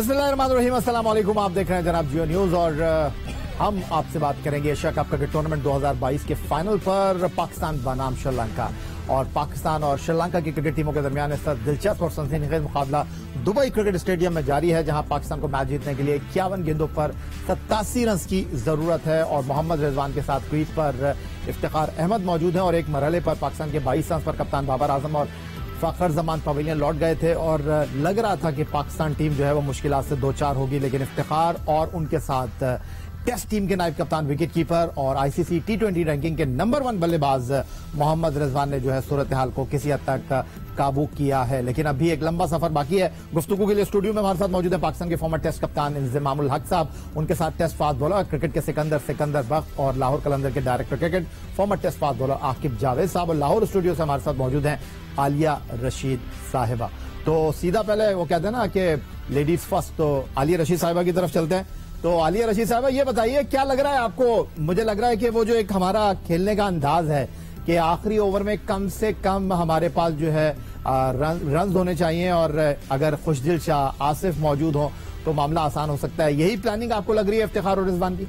बिस्मिल्लाहिर्रहमानिर्रहीम, अस्सलाम वालेकुम। आप देख रहे हैं जनाब जियो न्यूज और हम आपसे बात करेंगे एशिया कप क्रिकेट टूर्नामेंट 2022 के फाइनल पर पाकिस्तान बनाम श्रीलंका। और पाकिस्तान और श्रीलंका की क्रिकेट टीमों के दरमियान इस तरह दिलचस्प और सनसनीखेज मुकाबला दुबई क्रिकेट स्टेडियम में जारी है, जहां पाकिस्तान को मैच जीतने के लिए 51 गेंदों पर 87 रन की जरूरत है। और मोहम्मद रिजवान के साथ क्रीज पर इफ्तिखार अहमद मौजूद हैं और एक मरहले पर पाकिस्तान के 22 रन पर कप्तान बाबर आजम और फखर जमान पवेलियन लौट गए थे। और लग रहा था कि पाकिस्तान टीम जो है वो मुश्किलात से दो चार होगी, लेकिन इफ्तिखार और उनके साथ टेस्ट टीम के नायब कप्तान, विकेट कीपर और आईसीसी T20 रैंकिंग के नंबर 1 बल्लेबाज मोहम्मद रिजवान ने जो है सूरत हाल को किसी हद तक काबू किया है। लेकिन अभी एक लंबा सफर बाकी है। गुफ्तगू के लिए स्टूडियो में हमारे साथ मौजूद है पाकिस्तान के फॉर्मर टेस्ट कप्तान इंजमामुल हक साहब, उनके साथ टेस्ट फास्ट बॉलर क्रिकेट के सिकंदर बख्श और लाहौर कलंदर के director cricket former test fast bowler Aqib Javed साहब, और लाहौर स्टूडियो से हमारे साथ मौजूद हैं आलिया रशीद साहिबा। तो सीधा पहले वो कहते हैं ना कि लेडीज फर्स्ट, तो आलिया रशीद साहिबा की तरफ चलते हैं। तो आलिया रशीद साहिबा, ये बताइए क्या लग रहा है आपको? मुझे लग रहा है कि वो जो एक हमारा खेलने का अंदाज है कि आखिरी ओवर में कम से कम हमारे पास जो है रन होने चाहिए, और अगर खुशदिल शाह, आसिफ मौजूद हो तो मामला आसान हो सकता है। यही प्लानिंग आपको लग रही है इफ्तिखार और रिजवान की?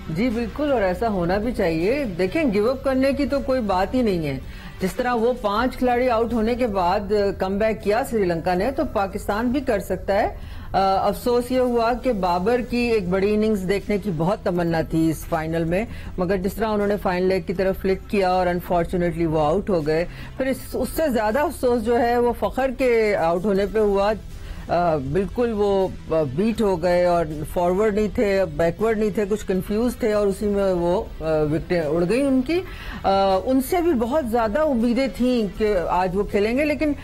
जी बिल्कुल, और ऐसा होना भी चाहिए। देखें, गिव अप करने की तो कोई बात ही नहीं है। जिस तरह वो 5 खिलाड़ी आउट होने के बाद कमबैक किया श्रीलंका ने, तो पाकिस्तान भी कर सकता है। अफसोस ये हुआ कि बाबर की एक बड़ी इनिंग्स देखने की बहुत तमन्ना थी इस फाइनल में, मगर जिस तरह उन्होंने फाइनल लेग की तरफ फ्लिक किया और अनफॉर्चुनेटली वो आउट हो गए। फिर उससे ज्यादा अफसोस जो है वो फखर के आउट होने पे हुआ। बिल्कुल वो बीट हो गए और फॉरवर्ड नहीं थे, बैकवर्ड नहीं थे, कुछ कंफ्यूज थे, और उसी में वो विकेटें उड़ गई उनकी। उनसे भी बहुत ज्यादा उम्मीदें थी कि आज वो खेलेंगे, लेकिन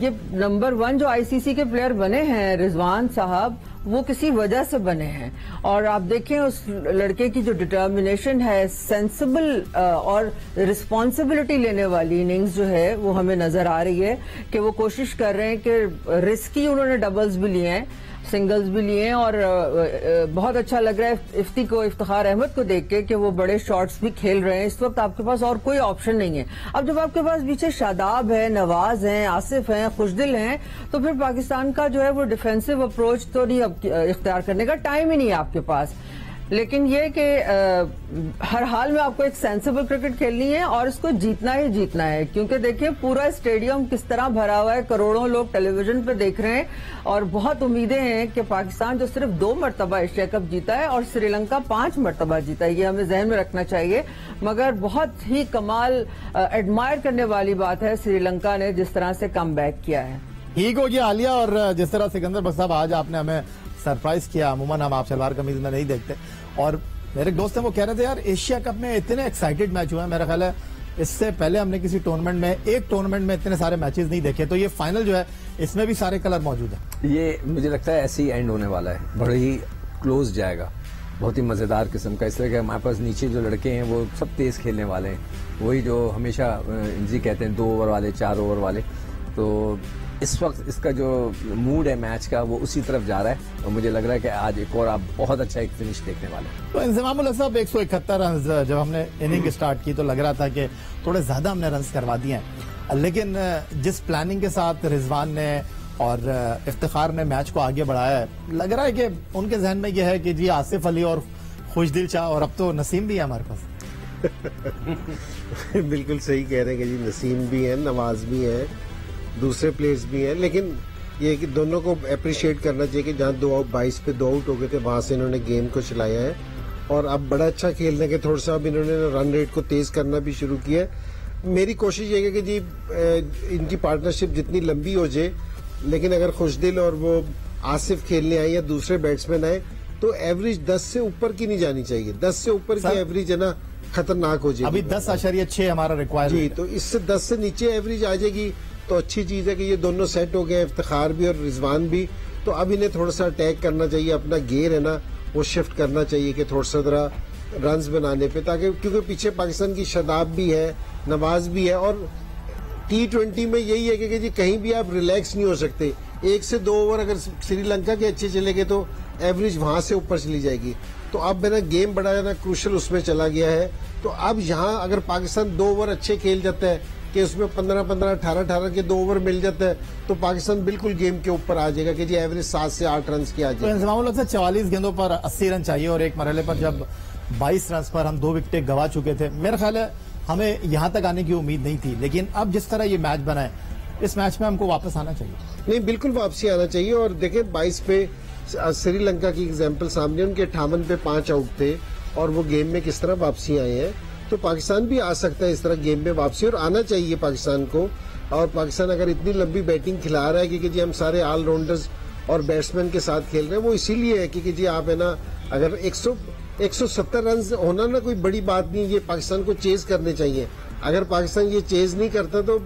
ये नंबर 1 जो आईसीसी के प्लेयर बने हैं रिजवान साहब, वो किसी वजह से बने हैं। और आप देखें उस लड़के की जो डिटर्मिनेशन है, सेंसिबल और रिस्पॉन्सिबिलिटी लेने वाली इनिंग्स जो है वो हमें नजर आ रही है कि वो कोशिश कर रहे हैं कि रिस्की उन्होंने डबल्स भी लिए हैं, सिंगल्स भी लिए हैं, और बहुत अच्छा लग रहा है इफ्तिखार अहमद को देख के कि वो बड़े शॉट्स भी खेल रहे हैं। इस वक्त आपके पास और कोई ऑप्शन नहीं है। अब जब आपके पास पीछे शादाब है, नवाज हैं, आसिफ हैं, खुशदिल हैं, तो फिर पाकिस्तान का जो है वो डिफेंसिव अप्रोच तो नहीं अब इख्तियार करने का टाइम ही नहीं है आपके पास। लेकिन ये कि हर हाल में आपको एक सेंसिबल क्रिकेट खेलनी है और इसको जीतना ही जीतना है, क्योंकि देखिए पूरा स्टेडियम किस तरह भरा हुआ है, करोड़ों लोग टेलीविजन पे देख रहे हैं, और बहुत उम्मीदें हैं कि पाकिस्तान जो सिर्फ 2 मरतबा एशिया कप जीता है और श्रीलंका 5 मरतबा जीता है, ये हमें जहन में रखना चाहिए। मगर बहुत ही कमाल, एडमायर करने वाली बात है श्रीलंका ने जिस तरह से कम बैक किया है। ठीक हो गया आलिया, और जिस तरह सिकंदर बख्श साहब आज आपने हमें सरप्राइज किया, अमूमन हम आप सलवार कमीज में नहीं देखते, और मेरे दोस्त हैं वो कह रहे थे यार एशिया कप में इतने एक्साइटेड मैच हुए हैं, मेरा ख्याल है इससे पहले हमने किसी टूर्नामेंट में, एक टूर्नामेंट में इतने सारे मैचेस नहीं देखे। तो ये फाइनल जो है इसमें भी सारे कलर मौजूद है। ये मुझे लगता है ऐसे ही एंड होने वाला है, बड़े ही क्लोज जाएगा, बहुत ही मजेदार किस्म का। इसलिए कि हमारे पास नीचे जो लड़के हैं वो सब तेज खेलने वाले हैं, वही जो हमेशा इंजी कहते हैं 2 ओवर वाले, 4 ओवर वाले। तो इस वक्त इसका जो मूड है मैच का वो उसी तरफ जा रहा है, और मुझे लग रहा है कि आज एक और आप बहुत अच्छा एक फिनिश देखने वाले हैं। तो इंजमामुल हक साहब, 171 रन जब हमने इनिंग स्टार्ट की तो लग रहा था कि थोड़े ज्यादा हमने रन करवा दिए हैं, लेकिन जिस प्लानिंग के साथ रिजवान ने और इफ्तिखार ने मैच को आगे बढ़ाया है, लग रहा है कि उनके जहन में यह है कि जी आसिफ अली और खुशदिल शाह, और अब तो नसीम भी है हमारे पास। बिल्कुल सही कह रहे हैं कि जी नसीम भी है, नवाज भी है, दूसरे प्लेयर्स भी हैं, लेकिन ये कि दोनों को अप्रिशिएट करना चाहिए कि जहां 22 पे 2 आउट हो गए थे वहां से इन्होंने गेम को चलाया है, और अब बड़ा अच्छा खेलने के थोड़ा सा अब इन्होंने रन रेट को तेज करना भी शुरू किया है। मेरी कोशिश ये है कि जी इनकी पार्टनरशिप जितनी लंबी हो जाए, लेकिन अगर खुशदिल और वो आसिफ खेलने आए या दूसरे बैट्समैन आए तो एवरेज 10 से ऊपर की नहीं जानी चाहिए। 10 से ऊपर की एवरेज है ना खतरनाक हो जाएगी। अभी 10.6 हमारा रिक्वायर्ड जी, तो इससे 10 से नीचे एवरेज आ जाएगी तो अच्छी चीज है कि ये दोनों सेट हो गए, इफ्तिखार भी और रिजवान भी। तो अब इन्हें थोड़ा सा अटैक करना चाहिए, अपना गेयर है ना वो शिफ्ट करना चाहिए कि थोड़ा सा जरा रन्स बनाने पे, ताकि क्योंकि पीछे पाकिस्तान की शादाब भी है, नवाज भी है, और T20 में यही है कि जी कहीं भी आप रिलैक्स नहीं हो सकते। 1 से 2 ओवर अगर श्रीलंका के अच्छे चले गए तो एवरेज वहां से ऊपर चली जाएगी। तो अब मेरा गेम बड़ा ना क्रूशल उसमें चला गया है। तो अब यहाँ अगर पाकिस्तान 2 ओवर अच्छे खेल जाता है कि उसमें 15-15, 18-18 के 2 ओवर मिल जाता है तो पाकिस्तान बिल्कुल गेम के ऊपर आ जाएगा कि जी एवरेज 7 से 8 रन की आ तो जाएगी। इंतजामुल हक 44 गेंदों पर 80 रन चाहिए और एक मरहले पर जब 22 रन पर हम 2 विकेटें गवा चुके थे, मेरा ख्याल है हमें यहां तक आने की उम्मीद नहीं थी, लेकिन अब जिस तरह ये मैच बना है, इस मैच में हमको वापस आना चाहिए। नहीं, बिल्कुल वापसी आना चाहिए। और देखें 22 पे श्रीलंका की एग्जाम्पल सामने, उनके 58 पे 5 आउट थे और वो गेम में किस तरह वापसी आए हैं, तो पाकिस्तान भी आ सकता है इस तरह गेम में वापसी, और आना चाहिए पाकिस्तान को। और पाकिस्तान अगर इतनी लंबी बैटिंग खिला रहा है क्योंकि जी हम सारे ऑलराउंडर्स और बैट्समैन के साथ खेल रहे हैं, वो इसीलिए है क्योंकि जी आप है ना, अगर 170 रन होना ना कोई बड़ी बात नहीं, ये पाकिस्तान को चेज करने चाहिए। अगर पाकिस्तान ये चेज नहीं करता तो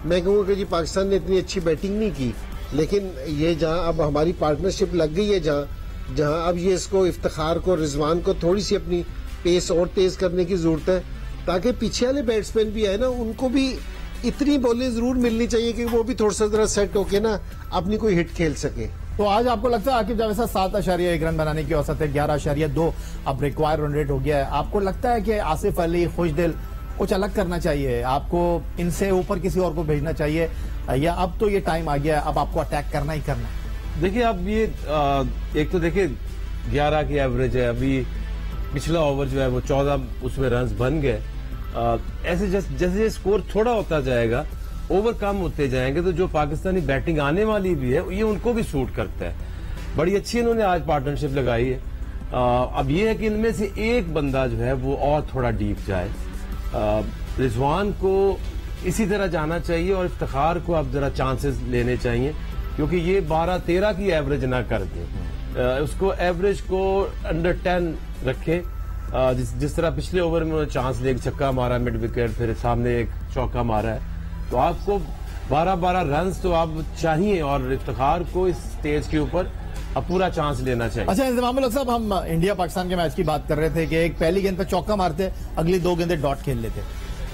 मैं कहूँगा कि जी पाकिस्तान ने इतनी अच्छी बैटिंग नहीं की। लेकिन ये जहाँ अब हमारी पार्टनरशिप लग गई है, जहाँ अब ये इसको इफ्तिखार को, रिजवान को थोड़ी सी अपनी पेस और तेज करने की जरूरत है, ताकि पीछे वाले बैट्समैन भी आए ना, उनको भी इतनी बॉलें जरूर मिलनी चाहिए कि वो भी थोड़ा सा जरा सेट होके ना अपनी कोई हिट खेल सके। तो आज आपको लगता है आकिब जावेद साहब 7.1 रन बनाने की औसत है, 11.2 अब रिक्वायर्ड रन रेट हो गया है, आपको लगता है कि आसिफ अली, खुशदिल कुछ अलग करना चाहिए, आपको इनसे ऊपर किसी और को भेजना चाहिए, या अब तो ये टाइम आ गया है, अब आपको अटैक करना ही करना है? देखिए अब ये एक तो देखिए 11 की एवरेज है, अभी पिछला ओवर जो है वो 14 उसमें रन्स बन गए। ऐसे जैसे स्कोर थोड़ा होता जाएगा, ओवर कम होते जाएंगे, तो जो पाकिस्तानी बैटिंग आने वाली भी है ये उनको भी सूट करता है। बड़ी अच्छी इन्होंने आज पार्टनरशिप लगाई है। अब ये है कि इनमें से एक बंदा जो है वो और थोड़ा डीप जाए। रिजवान को इसी तरह जाना चाहिए और इफ्तिखार को अब जरा चांसेस लेने चाहिए, क्योंकि ये 12-13 की एवरेज ना कर दे, उसको एवरेज को अंडर 10 रखे। जिस तरह पिछले ओवर में उन्होंने चांस ले छक्का मारा मिड विकेट, फिर सामने एक चौका मारा है, तो आपको 12-12 रन तो आप चाहिए और इफ्तिखार को इस स्टेज के ऊपर अब पूरा चांस लेना चाहिए। अच्छा इंतजामुल हक साहब, हम इंडिया पाकिस्तान के मैच की बात कर रहे थे कि एक पहली गेंद पे चौका मारते, अगली 2 गेंदें डॉट खेल लेते।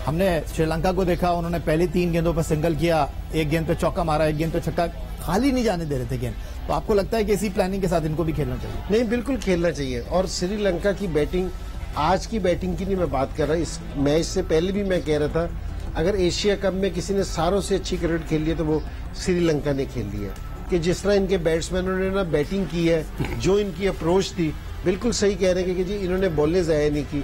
हमने श्रीलंका को देखा, उन्होंने पहली 3 गेंदों पर सिंगल किया, एक गेंद पे चौका मारा, एक गेंद पे छक्का, खाली नहीं जाने दे रहे थे गेंद। तो आपको लगता है कि इसी प्लानिंग के साथ इनको भी खेलना चाहिए? नहीं, बिल्कुल खेलना चाहिए। और श्रीलंका की बैटिंग, आज की बैटिंग की नहीं मैं बात कर रहा, इस मैच से पहले भी मैं कह रहा था, अगर एशिया कप में किसी ने सारों से अच्छी क्रिकेट खेली है तो वो श्रीलंका ने खेल ली है। कि जिस तरह इनके बैट्समैनों ने ना बैटिंग की है, जो इनकी अप्रोच थी, बिल्कुल सही कह रहे हैं कि जी इन्होंने बॉलें ज़ाया नहीं की।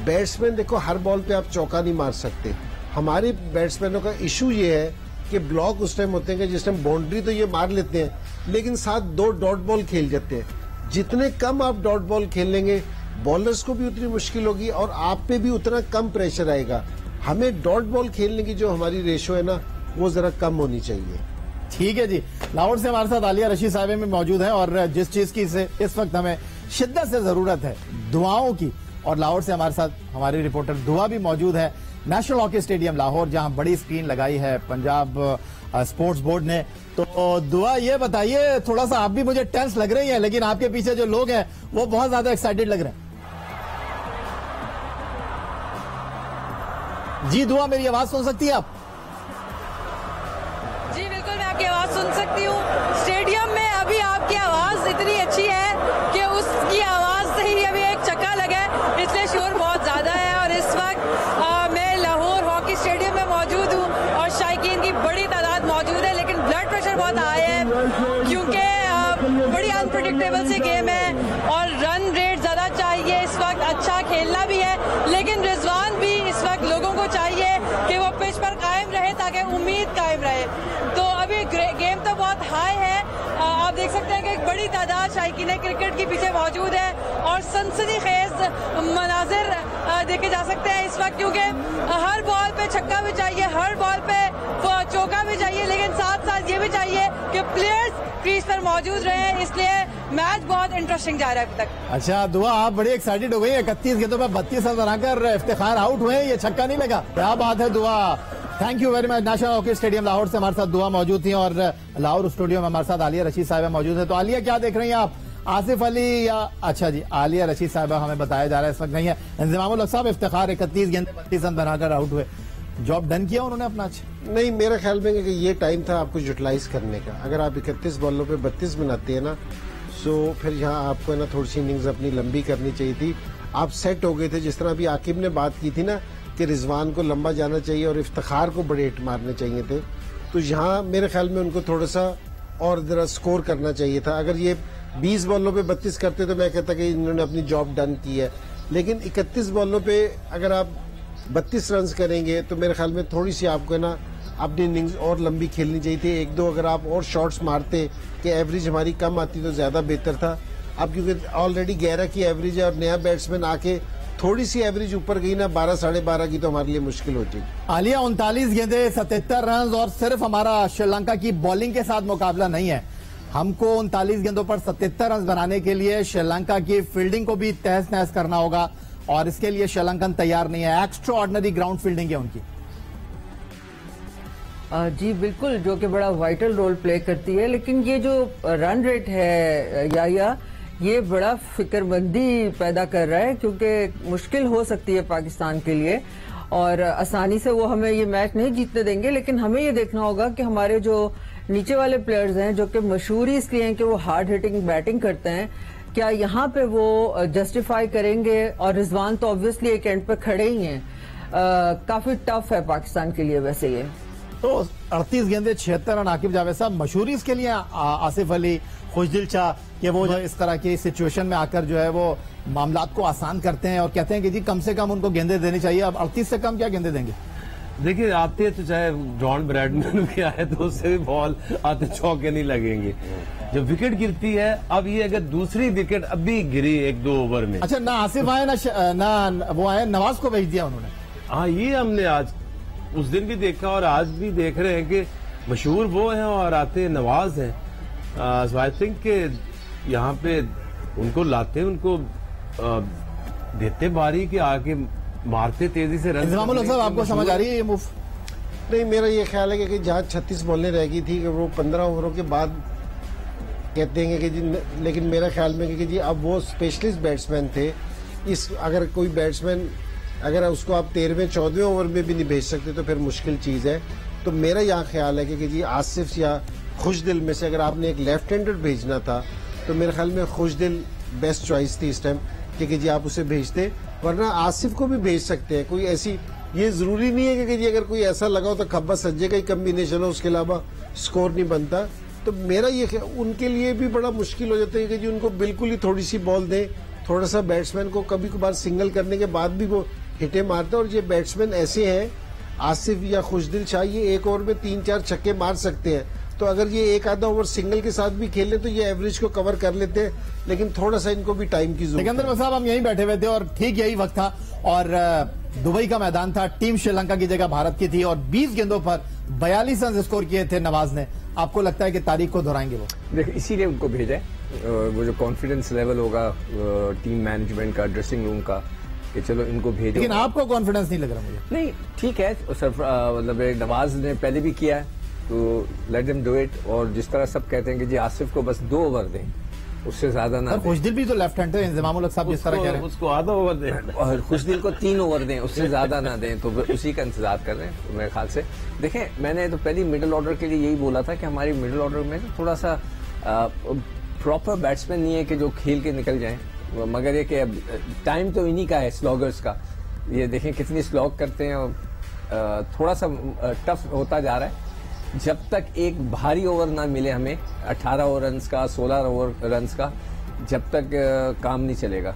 बैट्समैन देखो, हर बॉल पे आप चौका नहीं मार सकते। हमारे बैट्समैनों का इशू ये है कि ब्लॉक उस टाइम होते हैं कि जिस टाइम बाउंड्री तो ये मार लेते हैं, लेकिन साथ 2 डॉट बॉल खेल जाते हैं। जितने कम आप डॉट बॉल खेलेंगे, बॉलर्स को भी उतनी मुश्किल होगी और आप पे भी उतना कम प्रेशर आएगा। हमें डॉट बॉल खेलने की जो हमारी रेशो है ना, वो जरा कम होनी चाहिए। ठीक है जी, लाहौर से हमारे साथ आलिया रशीद साहिबा में मौजूद है, और जिस चीज की इस वक्त हमें शिद्दत से जरूरत है, दुआओं की, और लाहौर से हमारे साथ हमारी रिपोर्टर दुआ भी मौजूद है नेशनल हॉकी स्टेडियम लाहौर, जहां बड़ी स्क्रीन लगाई है पंजाब स्पोर्ट्स बोर्ड ने। तो दुआ ये बताइए, थोड़ा सा आप भी मुझे टेंस लग रही है, लेकिन आपके पीछे जो लोग हैं वो बहुत ज्यादा एक्साइटेड लग रहे हैं। जी दुआ, मेरी आवाज सुन सकती है आप? जी बिल्कुल, मैं आपकी आवाज सुन सकती हूँ। स्टेडियम में अभी आपकी आवाज इतनी अच्छी है कि उसकी आवाज से ही अभी एक चक्का लगा है, इसलिए शोर बहुत ज्यादा है। और इस वक्त मैं लाहौर हॉकी स्टेडियम में मौजूद हूँ और शायकीन की बड़ी तादाद मौजूद है, लेकिन ब्लड प्रेशर बहुत हाई है क्योंकि बड़ी अनप्रेडिक्टेबल सी गेम है और रन रेट ज्यादा चाहिए। इस वक्त अच्छा खेलना भी है, लेकिन रिजवान भी इस वक्त लोगों को चाहिए कि वो पिच पर कायम रहे ताकि उम्मीद कायम रहे। तो अभी गेम तो बहुत हाई है, आप देख सकते हैं कि एक बड़ी तादाद शायकीन क्रिकेट के पीछे मौजूद है और सनसनीखेज मनाजिर देखे जा सकते हैं इस वक्त, क्योंकि हर बॉल पे छक्का भी चाहिए, हर बॉल पे चौका भी चाहिए, लेकिन साथ साथ ये भी चाहिए कि प्लेयर्स क्रीज पर मौजूद रहे, इसलिए मैच बहुत इंटरेस्टिंग जा रहा है अभी तक। अच्छा दुआ, आप बड़ी एक्साइटेड हो गई है, 31 गेंदों पर 32 रन बनाकर इफ्तिखार आउट हुए, ये छक्का नहीं लगा, क्या बात है दुआ। Thank you very much. National hockey stadium Lahore से हमारे साथ दुआ मौजूद थी, और लाहौर स्टूडियो में हमारे साथ आलिया रशीद साहिबा मौजूद है। तो आलिया, क्या देख रही हैं आप, आसिफ अली या अच्छा जी आलिया रशीद साहिबा हमें बताया जा रहा है इस वक्त नहीं है। इंतजामुल हक साहब, इफ्तिखार 31 गेंद 32 रन बनाकर आउट हुए, जॉब डन किया उन्होंने अपना? नहीं, मेरा ख्याल में कि ये टाइम था आपको यूटिलाइज करने का। अगर आप 31 बॉलों पे 32 बनाते हैं ना, सो फिर यहाँ आपको ना थोड़ी सी इनिंग्स अपनी लंबी करनी चाहिए थी। आप सेट हो गए थे, जिस तरह अभी आकिब ने बात की थी ना कि रिजवान को लंबा जाना चाहिए और इफ्तिखार को बड़े हिट मारने चाहिए थे। तो यहाँ मेरे ख्याल में उनको थोड़ा सा और जरा स्कोर करना चाहिए था। अगर ये 20 बॉलों पे 32 करते तो मैं कहता कि इन्होंने अपनी जॉब डन की है, लेकिन 31 बॉलों पे अगर आप 32 रन करेंगे तो मेरे ख्याल में थोड़ी सी आपको है ना अपनी इनिंग्स और लंबी खेलनी चाहिए थी। एक दो अगर आप और शॉट्स मारते कि एवरेज हमारी कम आती तो ज्यादा बेहतर था। अब क्योंकि ऑलरेडी 11 की एवरेज है और नया बैट्समैन आके थोड़ी सी एवरेज ऊपर गई ना 12 साढ़े 12 की तो हमारे लिए मुश्किल होती। आलिया 39 गेंदे 77 रन और सिर्फ हमारा श्रीलंका की बॉलिंग के साथ मुकाबला नहीं है। हमको 39 गेंदों पर 77 रन बनाने के लिए श्रीलंका की फील्डिंग को भी तहस नहस करना होगा और इसके लिए श्रीलंकन तैयार नहीं है। एक्स्ट्रा ऑर्डिनरी ग्राउंड फील्डिंग है उनकी। जी बिल्कुल, जो कि बड़ा वाइटल रोल प्ले करती है, लेकिन ये जो रन रेट है या ये बड़ा फिक्रमंदी पैदा कर रहा है, क्योंकि मुश्किल हो सकती है पाकिस्तान के लिए और आसानी से वो हमें ये मैच नहीं जीतने देंगे। लेकिन हमें ये देखना होगा कि हमारे जो नीचे वाले प्लेयर्स हैं, जो कि मशहूर इसलिए हैं कि वो हार्ड हिटिंग बैटिंग करते हैं, क्या यहाँ पे वो जस्टिफाई करेंगे। और रिजवान तो ऑब्वियसली एक एंड पे खड़े ही हैं। काफी टफ है पाकिस्तान के लिए वैसे ये। तो 38 गेंदे 76 रन। आकिब जावेद साहब, मशहूरी इसके लिए आसिफ अली, खुशदिल शाह कि वो इस तरह की सिचुएशन में आकर जो है वो मामलात को आसान करते हैं और कहते हैं कि जी कम से कम उनको गेंदे देनी चाहिए। अब 38 से कम क्या गेंदे देंगे? देखिए, आते तो चाहे जॉन ब्रैडमैन भी आए तो उससे भी बॉल आते चौके नहीं लगेंगे। जब विकेट गिरती है, अब ये अगर दूसरी विकेट अभी गिरी 1-2 ओवर में। अच्छा, ना आसिफ आए ना वो आए, नवाज को भेज दिया उन्होंने। हाँ, ये हमने आज उस दिन भी देखा और आज भी देख रहे हैं कि मशहूर वो हैं और आते नवाज हैं। सो आई थिंक के यहाँ पे उनको लाते, उनको देते बारी के आके मारते तेजी से रन। साहब, आपको समझ आ रही है ये मूव? नहीं, मेरा ये ख्याल है कि जहाँ 36 बॉलें रह गई थी कि वो 15 ओवरों के बाद कहते हैं कि जी, लेकिन मेरा ख्याल में कि जी अब वो स्पेशलिस्ट बैट्समैन थे। अगर कोई बैट्समैन अगर उसको आप 13वें 14वें ओवर में भी नहीं भेज सकते तो फिर मुश्किल चीज है। तो मेरा यहाँ ख्याल है कि जी आसिफ या खुशदिल में से अगर आपने एक लेफ्ट हैंडेड भेजना था तो मेरे ख्याल में खुशदिल बेस्ट चॉइस थी इस टाइम कि जी आप उसे भेजते, वरना आसिफ को भी भेज सकते हैं। कोई ऐसी ये जरूरी नहीं है कि जी अगर कोई ऐसा लगा हो तो खब्बा सज्जे का ही कम्बिनेशन हो, उसके अलावा स्कोर नहीं बनता। तो मेरा ये उनके लिए भी बड़ा मुश्किल हो जाता है कि जी उनको बिल्कुल ही थोड़ी सी बॉल दें, थोड़ा सा बैट्समैन को कभी कभार सिंगल करने के बाद भी वो हिटे मारते हैं। और ये बैट्समैन ऐसे हैं, आसिफ या खुशदिल शाह, ये एक ओवर में 3-4 छक्के मार सकते हैं। तो अगर ये एक आधा ओवर सिंगल के साथ भी खेले तो ये एवरेज को कवर कर लेते हैं, लेकिन थोड़ा सा इनको भी टाइम की जरूरत है। सिकंदर साहब, हम यहीं बैठे हुए थे और ठीक यही वक्त था और दुबई का मैदान था। टीम श्रीलंका की जगह भारत की थी और 20 गेंदों पर 42 रन स्कोर किए थे नवाज ने। आपको लगता है कि तारीख को दोहराएंगे वो? देखिए, इसीलिए उनको भेजा है। वो जो कॉन्फिडेंस लेवल होगा टीम मैनेजमेंट का, ड्रेसिंग रूम का, कि चलो इनको भेजो। लेकिन आपको कॉन्फिडेंस नहीं लग रहा मुझे? नहीं, ठीक है, मतलब नवाज ने पहले भी किया है तो लेट देम डू इट। और जिस तरह सब कहते हैं कि जी आसिफ को बस 2 ओवर दें, उससे ज्यादा ना। खुशदिल भी तो लेफ्ट हैंड है, इंतजामुल साहब जिस तरह कह रहे हैं उसको आधा ओवर दें और खुशदिल को 3 ओवर दें, उससे ज्यादा ना दें। तो उसी का इंतजार कर रहे हैं तो मेरे ख्याल से। देखें, मैंने तो पहले मिडिल ऑर्डर के लिए यही बोला था कि हमारी मिडिल ऑर्डर में थोड़ा सा प्रॉपर बैट्समैन नहीं है कि जो खेल के निकल जाए, मगर ये कि टाइम तो इन्हीं का है, स्लॉगर्स का। ये देखें कितनी स्लॉग करते हैं और थोड़ा सा टफ होता जा रहा है। जब तक एक भारी ओवर ना मिले हमें 18 रन का, 16 रन का, जब तक काम नहीं चलेगा।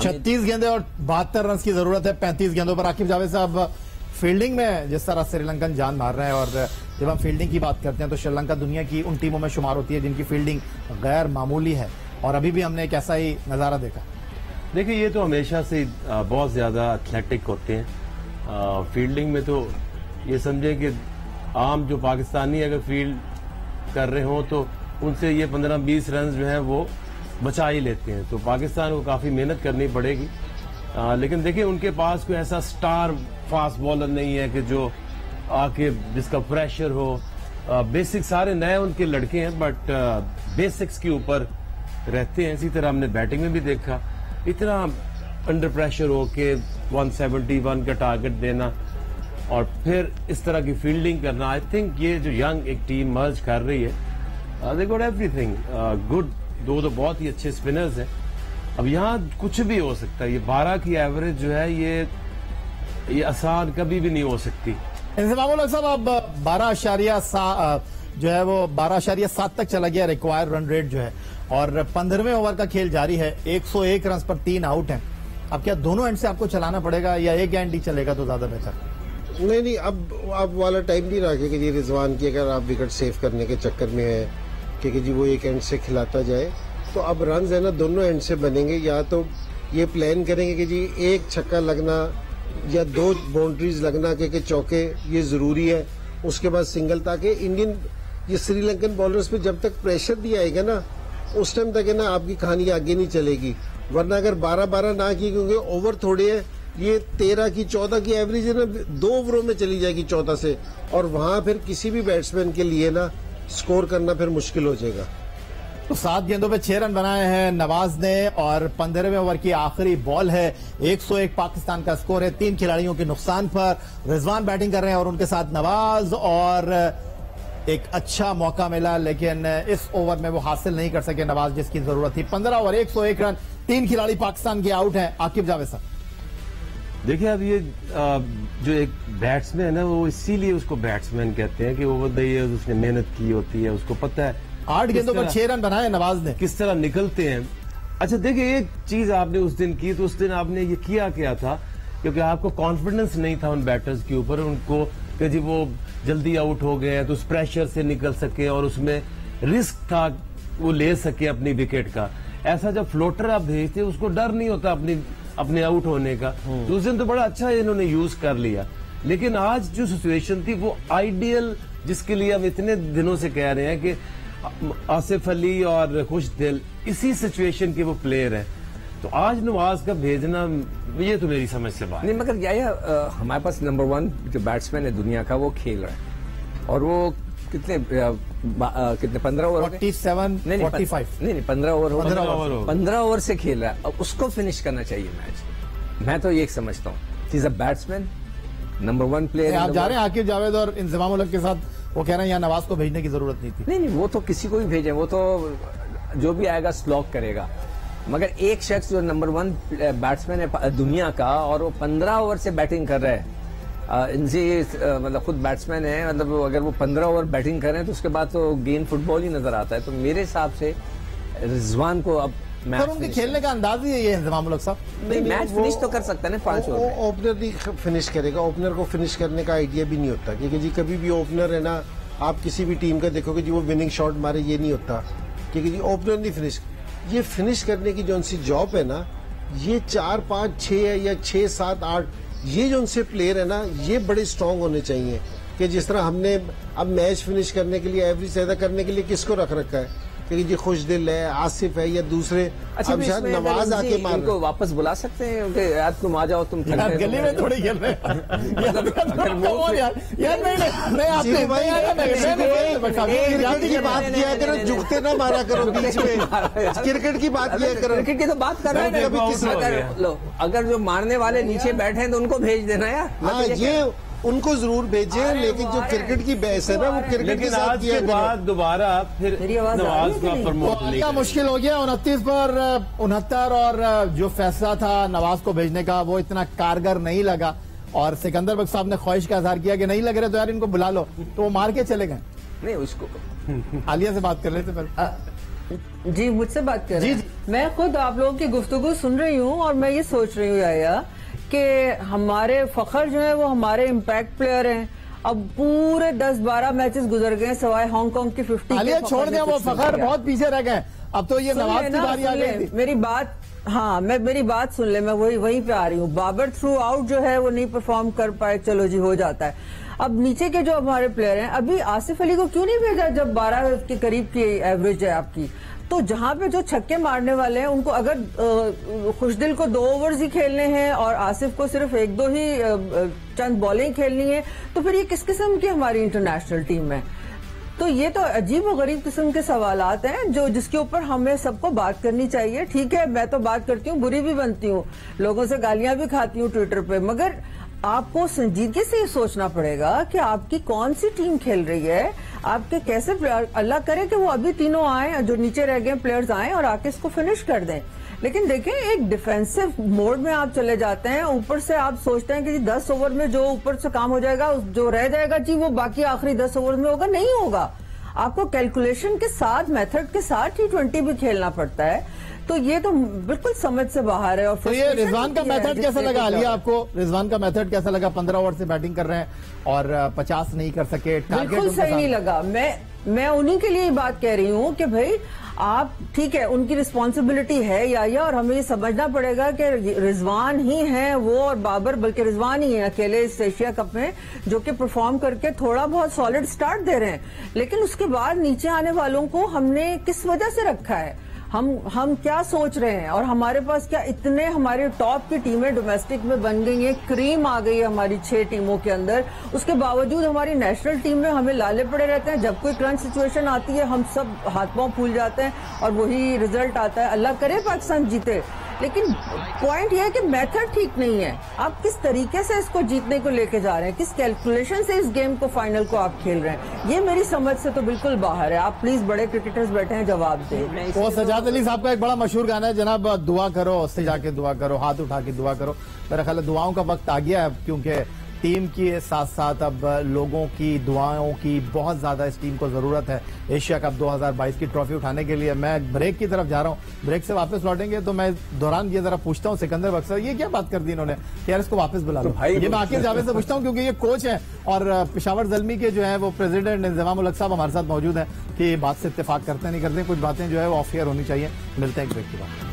36 गेंदे और 72 रन की जरूरत है 35 गेंदों पर। आकिब जावेद साहब, फील्डिंग में जिस तरह श्रीलंकन जान मार रहे हैं, और जब हम फील्डिंग की बात करते हैं तो श्रीलंका दुनिया की उन टीमों में शुमार होती है जिनकी फील्डिंग गैर मामूली है, और अभी भी हमने एक ऐसा ही नजारा देखा। देखिए, ये तो हमेशा से बहुत ज्यादा एथलेटिक होते हैं फील्डिंग में। तो ये समझे कि आम जो पाकिस्तानी अगर फील्ड कर रहे हो तो उनसे ये 15-20 रन जो है वो बचा ही लेते हैं। तो पाकिस्तान को काफी मेहनत करनी पड़ेगी। लेकिन देखिए, उनके पास कोई ऐसा स्टार फास्ट बॉलर नहीं है कि जो आके जिसका प्रेशर हो। बेसिक सारे नए उनके लड़के हैं, बट बेसिक्स के ऊपर रहते हैं। इसी तरह हमने बैटिंग में भी देखा, इतना अंडर प्रेशर हो के 171 का टारगेट देना और फिर इस तरह की फील्डिंग करना। आई थिंक ये जो यंग एक टीम मर्ज कर रही है, दे गॉट एवरीथिंग गुड। दो तो बहुत ही अच्छे स्पिनर्स हैं। अब यहाँ कुछ भी हो सकता है। ये 12 की एवरेज जो है ये ये आसान कभी भी नहीं हो सकती। इंतजामुल साहब अब 12.7 जो है वो 12.7 तक चला गया रिक्वायर्ड रन रेट जो है, और 15वें ओवर का खेल जारी है। 101 रन पर 3 आउट हैं। अब क्या दोनों एंड से आपको चलाना पड़ेगा या एक एंड ही चलेगा तो ज्यादा बेहतर? नहीं, अब वाला टाइम नहीं रहा कि जी रिजवान की अगर आप विकेट सेव करने के चक्कर में है कि जी वो एक एंड से खिलाता जाए, तो अब रन है ना दोनों एंड से बनेंगे। या तो ये प्लान करेंगे कि जी एक छक्का लगना या 2 बाउंड्रीज लगना के चौके ये जरूरी है, उसके बाद सिंगल, ताकि इंडियन ये श्रीलंकन बॉलर्स पे जब तक प्रेशर नहीं आएगा ना उस टाइम तक है ना आपकी कहानी आगे नहीं चलेगी। वरना अगर 12-12 ना की, क्योंकि ओवर थोड़े है, ये 13 की 14 की एवरेज है ना 2 ओवरों में चली जाएगी 14 से, और वहां फिर किसी भी बैट्समैन के लिए ना स्कोर करना फिर मुश्किल हो जाएगा। तो 7 गेंदों पे 6 रन बनाए हैं नवाज ने, और 15वें ओवर की आखिरी बॉल है। 101 पाकिस्तान का स्कोर है 3 खिलाड़ियों के नुकसान पर। रिजवान बैटिंग कर रहे हैं और उनके साथ नवाज, और एक अच्छा मौका मिला लेकिन इस ओवर में वो हासिल नहीं कर सके नवाज जिसकी जरूरत थी। 15 ओवर 101 रन, 3 खिलाड़ी पाकिस्तान के आउट हैं। आकिब जावेद साहब, देखिए अब ये जो एक बैट्समैन है ना, वो इसीलिए उसको बैट्समैन कहते हैं कि ओवर द ईयर्स उसने मेहनत की होती है, उसको पता है 8 गेंदों पर 6 रन बनाए नवाज ने, किस तरह निकलते हैं। अच्छा देखिए, एक चीज आपने उस दिन की, तो उस दिन आपने ये किया था क्योंकि आपको कॉन्फिडेंस नहीं था उन बैटर्स के ऊपर, उनको कि जी वो जल्दी आउट हो गए हैं तो उस प्रेशर से निकल सके, और उसमें रिस्क था वो ले सके अपनी विकेट का। ऐसा जब फ्लोटर आप भेजते उसको डर नहीं होता अपने आउट होने का। तो उस दिन तो बड़ा अच्छा इन्होंने यूज कर लिया। लेकिन आज जो सिचुएशन थी वो आइडियल, जिसके लिए हम इतने दिनों से कह रहे हैं कि आसिफ अली और खुशदिल इसी सिचुएशन के वो प्लेयर हैं, तो आज नवाज का भेजना, ये तो मेरी समझ से बात नहीं। मगर हमारे पास नंबर 1 जो बैट्समैन है दुनिया का वो खेल रहा है, और वो कितने 15 ओवर 47 45 नहीं 15 ओवर 15 ओवर से खेल रहा है। अब उसको फिनिश करना चाहिए मैच। मैं तो ये समझता हूँ is a batsman, number 1 player. आप जा रहे हैं आकिब जावेद और इंतजामुल के साथ, वो कह रहे हैं यहाँ नवाज को भेजने की जरूरत नहीं थी। नहीं, वो तो किसी को भी भेजे, वो तो जो भी आएगा स्लॉक करेगा। मगर एक शख्स जो नंबर 1 बैट्समैन है दुनिया का, और वो 15 ओवर से बैटिंग कर रहा है, इनसे मतलब खुद बैट्समैन है, मतलब अगर वो 15 ओवर बैटिंग कर रहे हैं तो उसके बाद तो गेम फुटबॉल ही नजर आता है। तो मेरे हिसाब से रिजवान को अब मैच उनके खेलने का अंदाज ही है ये इंतजामुल साहब। नहीं, मैच फिनिश तो कर सकता है ना 5 ओवर में। ओपनर नहीं फिनिश करेगा, ओपनर को फिनिश करने का आइडिया भी नहीं होता, क्योंकि जी कभी भी ओपनर है ना, आप किसी भी टीम का देखोगे जी वो विनिंग शॉट मारे, ये नहीं होता, क्योंकि जी ओपनर नहीं फिनिश। ये फिनिश करने की जो उनसी जॉब है ना, ये 4, 5, 6 है या 6, 7, 8, ये जो उनसे प्लेयर है ना, ये बड़े स्ट्रांग होने चाहिए। कि जिस तरह हमने अब मैच फिनिश करने के लिए, एवरेज पैदा करने के लिए किसको रख रखा है, कि जी खुशदिल है, आसिफ है या दूसरे। अच्छा, अब शायद नवाज आके मार इनको वापस बुला सकते हैं कि यार तुम आ जाओ, तुम गली में थोड़ी खेल रहे की बात किया करो, झुकते ना मारा करो बीच में, क्रिकेट की बात किया करो। क्रिकेट की तो बात कर रहे हैं। अगर जो मारने वाले नीचे बैठे हैं तो उनको भेज देना यार। हाँ, ये उनको जरूर भेजे, लेकिन जो क्रिकेट की बहस है ना वो क्रिकेट के साथ किया के बाद दोबारा फिर नवाज को प्रमोट क्या मुश्किल हो गया। 29 पर 69, और जो फैसला था नवाज को भेजने का वो इतना कारगर नहीं लगा, और सिकंदर बख्श साहब ने ख्वाहिश का इजहार किया कि नहीं लग रहे तो यार इनको बुला लो, तो वो मार के चले गए। नहीं, उसको आलिया से बात कर लेते पहले। जी, मुझसे बात कर रहे हैं। मैं खुद आप लोगों की गुफ्तगू सुन रही हूँ और मैं ये सोच रही हूँ याया कि हमारे फखर जो है वो हमारे इम्पैक्ट प्लेयर हैं। अब पूरे 10-12 मैचेस गुजर गए सवाए हांगकांग की 50 आलिया छोड़ दिया, वो फखर बहुत पीछे रह गए। अब तो ये नवाज की बारी आ गई थी। मेरी बात, हाँ, मेरी बात सुन ले, मैं वहीं पे आ रही हूँ। बाबर थ्रू आउट जो है वो नहीं परफॉर्म कर पाए, चलो जी हो जाता है। अब नीचे के जो हमारे प्लेयर हैं, अभी आसिफ अली को क्यों नहीं भेजा जब 12 के करीब की एवरेज है आपकी? तो जहां पे जो छक्के मारने वाले हैं उनको, अगर खुशदिल को 2 ओवर्स ही खेलने हैं और आसिफ को सिर्फ 1-2 ही चंद बॉलिंग खेलनी है, तो फिर ये किस किस्म की हमारी इंटरनेशनल टीम है? तो ये तो अजीब और गरीब किस्म के सवालात हैं जो जिसके ऊपर हमें सबको बात करनी चाहिए। ठीक है, मैं तो बात करती हूँ, बुरी भी बनती हूँ, लोगों से गालियां भी खाती हूँ ट्विटर पे, मगर आपको संजीदगी से ये सोचना पड़ेगा कि आपकी कौन सी टीम खेल रही है, आपके कैसे प्लेयर। अल्लाह करे कि वो अभी तीनों आए जो नीचे रह गए प्लेयर्स आए और आके इसको फिनिश कर दें। लेकिन देखिए एक डिफेंसिव मोड में आप चले जाते हैं, ऊपर से आप सोचते हैं कि 10 ओवर में जो ऊपर से काम हो जाएगा, जो रह जाएगा जी वो बाकी आखिरी 10 ओवर में होगा, नहीं होगा। आपको कैलकुलेशन के साथ, मेथड के साथ T20 भी खेलना पड़ता है, तो ये तो बिल्कुल समझ से बाहर है। और तो ये रिजवान का मेथड कैसा लगा आलिया आपको? रिजवान का मेथड कैसा लगा? 15 ओवर से बैटिंग कर रहे हैं और 50 नहीं कर सके, बिल्कुल सही नहीं लगा। मैं उन्हीं के लिए बात कह रही हूँ कि भाई आप ठीक है, उनकी रिस्पॉन्सिबिलिटी है या और हमें ये समझना पड़ेगा कि रिजवान ही हैं वो और बाबर, बल्कि रिजवान ही है अकेले इस एशिया कप में जो कि परफॉर्म करके थोड़ा बहुत सॉलिड स्टार्ट दे रहे हैं। लेकिन उसके बाद नीचे आने वालों को हमने किस वजह से रखा है? हम क्या सोच रहे हैं? और हमारे पास क्या इतने हमारे टॉप की टीमें डोमेस्टिक में बन गई हैं, क्रीम आ गई है हमारी 6 टीमों के अंदर, उसके बावजूद हमारी नेशनल टीम में हमें लाले पड़े रहते हैं। जब कोई क्रंच सिचुएशन आती है हम सब हाथ पांव फूल जाते हैं और वही रिजल्ट आता है। अल्लाह करे पाकिस्तान जीते, लेकिन पॉइंट यह है कि मेथड ठीक नहीं है। आप किस तरीके से इसको जीतने को लेके जा रहे हैं, किस कैलकुलेशन से इस गेम को, फाइनल को आप खेल रहे हैं, ये मेरी समझ से तो बिल्कुल बाहर है। आप प्लीज, बड़े क्रिकेटर्स बैठे हैं, जवाब दें। वो सजाद अली साहब का एक बड़ा मशहूर गाना है, जनाब दुआ करो, उससे जाके दुआ करो, हाथ उठा के दुआ करो। मेरा ख्याल है दुआओं का वक्त आ गया है, क्योंकि टीम के साथ साथ अब लोगों की दुआओं की बहुत ज्यादा इस टीम को जरूरत है एशिया कप 2022 की ट्रॉफी उठाने के लिए। मैं ब्रेक की तरफ जा रहा हूं, ब्रेक से वापस लौटेंगे तो मैं दौरान ये जरा पूछता हूं सिकंदर बख्शर, ये क्या बात कर दी इन्होंने कि यार इसको वापस बुला लो। ये मैं आकिब जावेद से पूछता हूं क्योंकि ये कोच है और पेशावर ज़ल्मी के जो है वो प्रेसिडेंट इंज़माम उल हक साहब हमारे साथ मौजूद है कि बात से इत्तेफाक करते नहीं करते, कुछ बातें जो है वो ऑफ एयर होनी चाहिए। मिलते हैं एक ब्रेक के बाद।